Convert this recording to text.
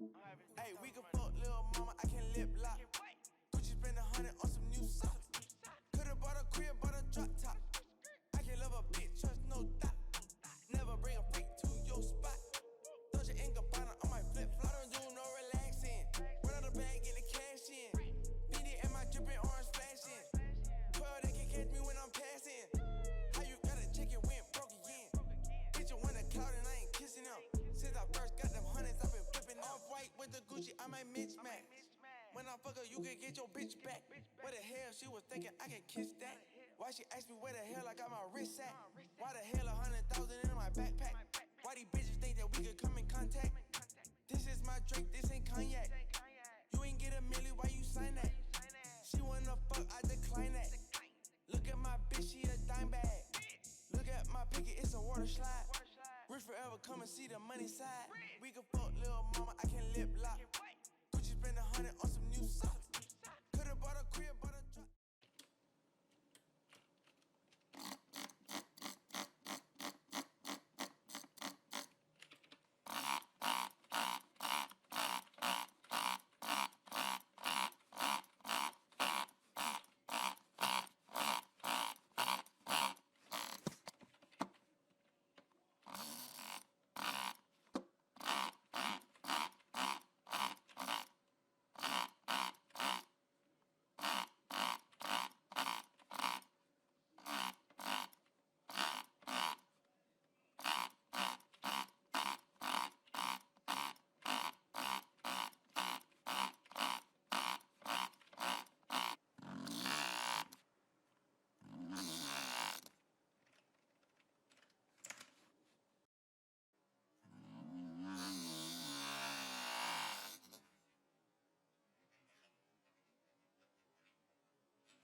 Hey, we can fuck lil' mama, I can lip lock. Gucci spend 100 on some new socks. Could've bought a crib, bought a drop top. I can love a bitch, trust no doubt. Never bring a freak to your spot. Doja and Gabbana on my flip flop. I don't do no relaxing. Run out the bag, get the cash in. BD and my drippin' orange flashing. 12, they can catch me when I'm passing. How you got a chicken went broke again? Bitch, you want a cloud and I ain't kissing them. Since I first got them hundreds, I've been flipping off-white with the Gucci, I might mismatch. When I fuck her, you can get your bitch back. What the hell, she was thinking I can kiss that? Why she asked me where the hell I got my wrist at? Why the hell 100,000 in my backpack? Why these bitches think that we could come in contact? This is my drink, this ain't cognac. You ain't get a milli, why you sign that? She wanna fuck, I decline that. Look at my bitch, she a dime bag. Look at my picket, it's a water slide. Rich forever, come and see the money side. We can fuck lil' mama, I can lip lock. Gucci spend 100 on some new socks.